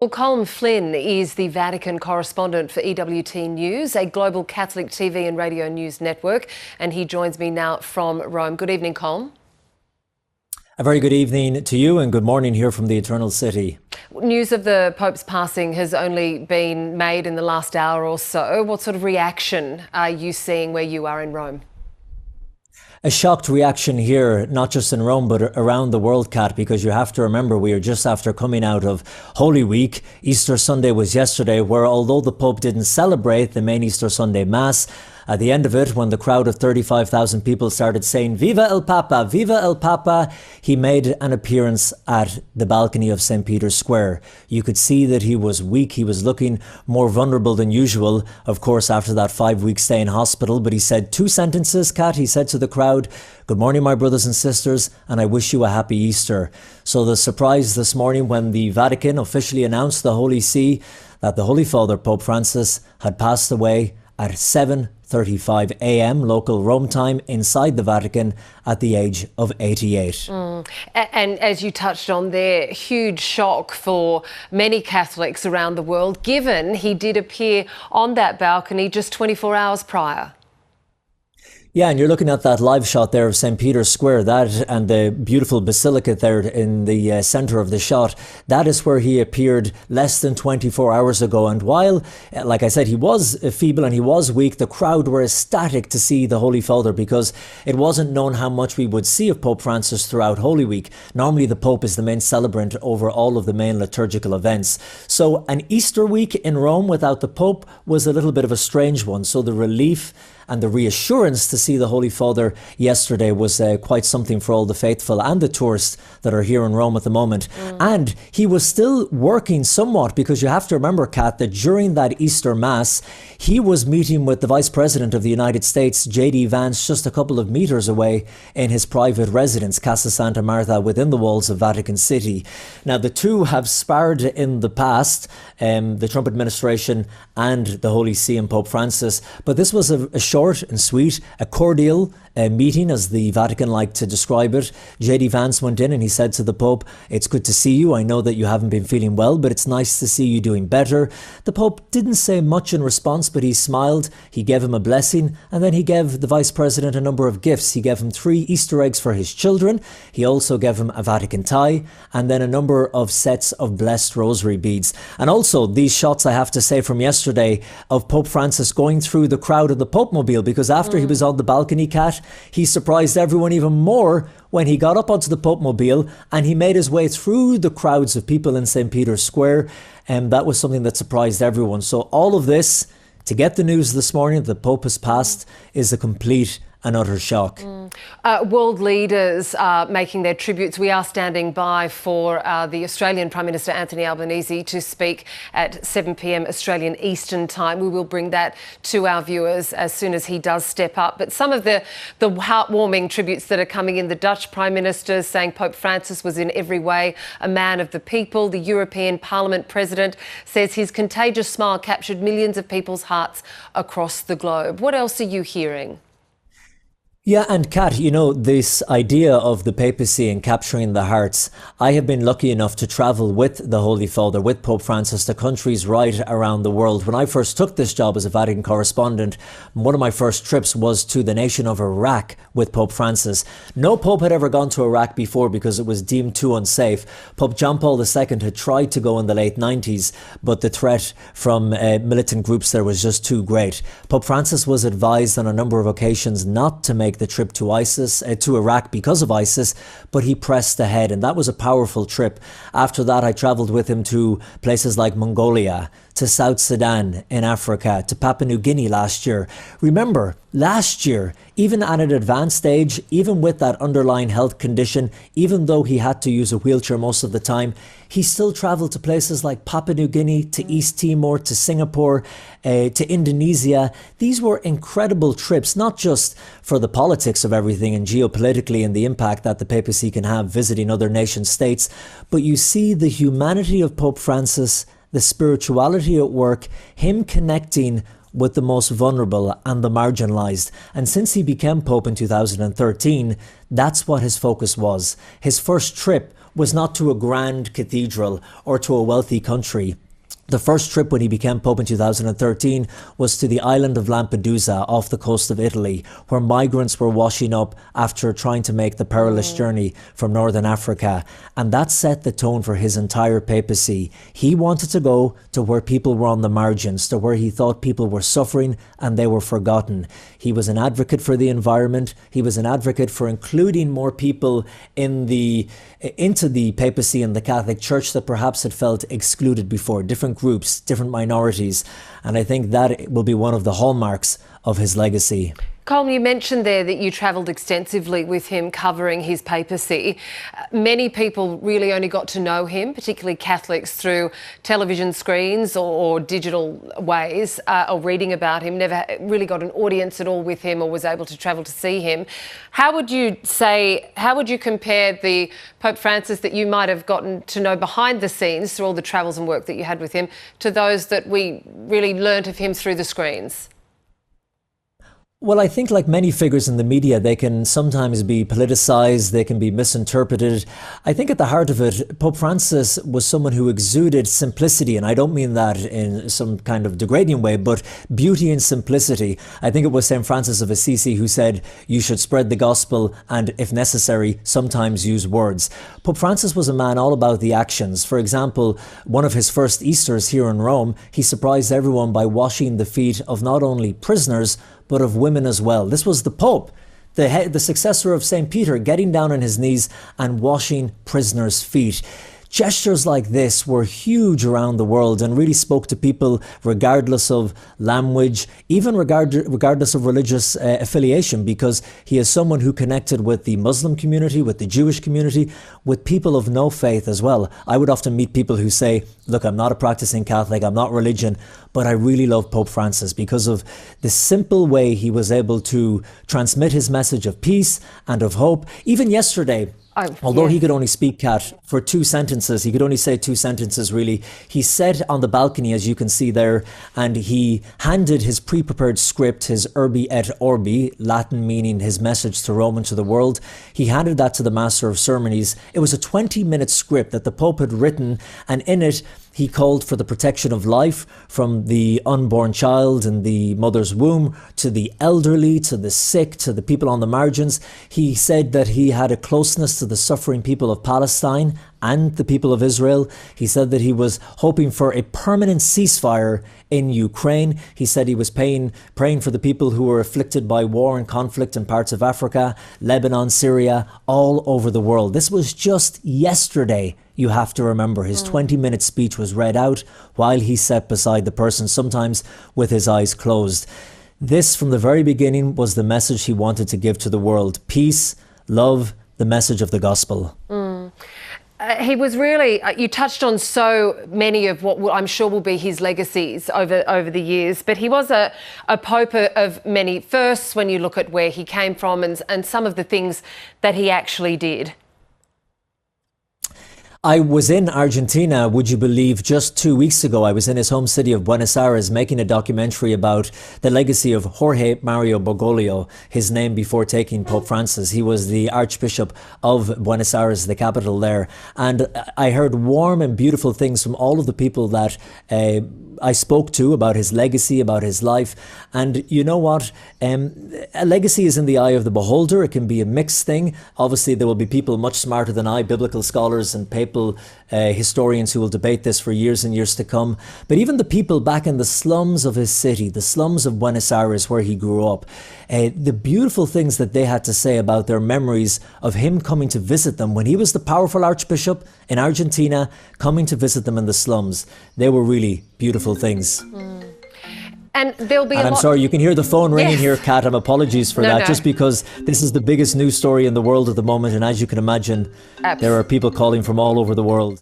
Well, Colm Flyn is the Vatican Correspondent for EWT News, a global Catholic TV and radio news network, and he joins me now from Rome. Good evening, Colm. A very good evening to you and good morning here from the Eternal City. News of the Pope's passing has only been made in the last hour or so. What sort of reaction are you seeing where you are in Rome? A shocked reaction here, not just in Rome, but around the world, Kat, because you have to remember we are just after coming out of Holy Week. Easter Sunday was yesterday, where although the Pope didn't celebrate the main Easter Sunday Mass, at the end of it, when the crowd of 35,000 people started saying, Viva el Papa, Viva el Papa, he made an appearance at the balcony of St. Peter's Square. You could see that he was weak. He was looking more vulnerable than usual, of course, after that 5-week stay in hospital. But he said 2 sentences, Kat. He said to the crowd, "Good morning, my brothers and sisters, and I wish you a happy Easter." So the surprise this morning when the Vatican officially announced the Holy See that the Holy Father, Pope Francis, had passed away at 7:35 a.m. local Rome time inside the Vatican at the age of 88. And as you touched on there, huge shock for many Catholics around the world, given he did appear on that balcony just 24 hours prior. Yeah, and you're looking at that live shot there of St. Peter's Square, that and the beautiful basilica there in the centre of the shot. That is where he appeared less than 24 hours ago. And while, like I said, he was feeble and he was weak, the crowd were ecstatic to see the Holy Father because it wasn't known how much we would see of Pope Francis throughout Holy Week. Normally the Pope is the main celebrant over all of the main liturgical events. So an Easter week in Rome without the Pope was a little bit of a strange one. So the relief and the reassurance to see the Holy Father yesterday was quite something for all the faithful and the tourists that are here in Rome at the moment. And he was still working somewhat because you have to remember, Kat, that during that Easter Mass, he was meeting with the Vice President of the United States, J.D. Vance, just a couple of meters away in his private residence, Casa Santa Marta, within the walls of Vatican City. Now, the two have sparred in the past, the Trump administration and the Holy See and Pope Francis, but this was a short and sweet, a cordial meeting, as the Vatican liked to describe it. J.D. Vance went in and he said to the Pope, "It's good to see you. I know that you haven't been feeling well, but it's nice to see you doing better." The Pope didn't say much in response, but he smiled. He gave him a blessing, and then he gave the Vice President a number of gifts. He gave him 3 Easter eggs for his children. He also gave him a Vatican tie, and then a number of sets of blessed rosary beads. And also these shots, I have to say, from yesterday of Pope Francis going through the crowd of the Pope Mobile, because after he was on the balcony, Kat, he surprised everyone even more when he got up onto the Pope Mobile and he made his way through the crowds of people in St. Peter's Square. And that was something that surprised everyone. So all of this, to get the news this morning that the Pope has passed, is a complete and utter shock. World leaders are making their tributes. We are standing by for the Australian Prime Minister Anthony Albanese to speak at 7 p.m. Australian Eastern Time. We will bring that to our viewers as soon as he does step up. But some of the heartwarming tributes that are coming in, the Dutch Prime Minister saying Pope Francis was in every way a man of the people. The European Parliament President says his contagious smile captured millions of people's hearts across the globe. What else are you hearing? Yeah, and Kat, you know, this idea of the papacy and capturing the hearts, I have been lucky enough to travel with the Holy Father, with Pope Francis, to countries right around the world. When I first took this job as a Vatican correspondent, one of my first trips was to the nation of Iraq with Pope Francis. No Pope had ever gone to Iraq before because it was deemed too unsafe. Pope John Paul II had tried to go in the late 90s, but the threat from militant groups there was just too great. Pope Francis was advised on a number of occasions not to make the trip to to Iraq because of ISIS, but he pressed ahead, and that was a powerful trip. After that, I travelled with him to places like Mongolia, to South Sudan in Africa, to Papua New Guinea last year. Remember, last year, even at an advanced age, even with that underlying health condition, even though he had to use a wheelchair most of the time, he still travelled to places like Papua New Guinea, to East Timor, to Singapore, to Indonesia. These were incredible trips, not just for the politics of everything and geopolitically and the impact that the papacy can have visiting other nation states, but you see the humanity of Pope Francis, the spirituality at work, him connecting with the most vulnerable and the marginalised. And since he became Pope in 2013, that's what his focus was. His first trip was not to a grand cathedral or to a wealthy country. The first trip when he became Pope in 2013 was to the island of Lampedusa off the coast of Italy, where migrants were washing up after trying to make the perilous journey from northern Africa. And that set the tone for his entire papacy. He wanted to go to where people were on the margins, to where he thought people were suffering and they were forgotten. He was an advocate for the environment. He was an advocate for including more people into the papacy and the Catholic Church that perhaps had felt excluded before, different groups, different minorities. And I think that will be one of the hallmarks of his legacy. Colm, you mentioned there that you travelled extensively with him covering his papacy. Many people really only got to know him, particularly Catholics, through television screens or digital ways, or reading about him, never really got an audience at all with him or was able to travel to see him. How would you compare the Pope Francis that you might have gotten to know behind the scenes through all the travels and work that you had with him to those that we really learnt of him through the screens? Well, I think like many figures in the media, they can sometimes be politicized, they can be misinterpreted. I think at the heart of it, Pope Francis was someone who exuded simplicity, and I don't mean that in some kind of degrading way, but beauty and simplicity. I think it was St. Francis of Assisi who said, you should spread the gospel and, if necessary, sometimes use words. Pope Francis was a man all about the actions. For example, one of his first Easters here in Rome, he surprised everyone by washing the feet of not only prisoners, but of women as well. This was the Pope, the successor of St. Peter, getting down on his knees and washing prisoners' feet. Gestures like this were huge around the world and really spoke to people regardless of language, even regardless of religious affiliation, because he is someone who connected with the Muslim community, with the Jewish community, with people of no faith as well. I would often meet people who say, look, I'm not a practicing Catholic, I'm not religion, but I really love Pope Francis because of the simple way he was able to transmit his message of peace and of hope. Even yesterday, although he could only speak, Kat, for 2 sentences, he could only say 2 sentences really, he sat on the balcony, as you can see there, and he handed his pre-prepared script, his Urbi et Orbi, Latin meaning his message to Rome and to the world. He handed that to the Master of Ceremonies. It was a 20-minute script that the Pope had written, and in it, he called for the protection of life from the unborn child in the mother's womb to the elderly, to the sick, to the people on the margins. He said that he had a closeness to the suffering people of Palestine and the people of Israel. He said that he was hoping for a permanent ceasefire in Ukraine. He said he was praying for the people who were afflicted by war and conflict in parts of Africa, Lebanon, Syria, all over the world. This was just yesterday. You have to remember his 20-minute speech was read out while he sat beside the person, sometimes with his eyes closed. This, from the very beginning, was the message he wanted to give to the world. Peace, love, the message of the gospel. He was really, you touched on so many of what I'm sure will be his legacies over the years, but he was a pope of many firsts when you look at where he came from and some of the things that he actually did. I was in Argentina, would you believe, just 2 weeks ago. I was in his home city of Buenos Aires making a documentary about the legacy of Jorge Mario Bergoglio, his name before taking Pope Francis. He was the Archbishop of Buenos Aires, the capital there. And I heard warm and beautiful things from all of the people that I spoke to about his legacy, about his life. And you know what? A legacy is in the eye of the beholder. It can be a mixed thing. Obviously, there will be people much smarter than I, biblical scholars and papal historians who will debate this for years and years to come. But even the people back in the slums of his city, the slums of Buenos Aires where he grew up, the beautiful things that they had to say about their memories of him coming to visit them when he was the powerful Archbishop in Argentina, coming to visit them in the slums. They were really beautiful things. And there'll be I'm sorry, you can hear the phone ringing here, Kat. Apologies for that, just because this is the biggest news story in the world at the moment. And as you can imagine, there are people calling from all over the world.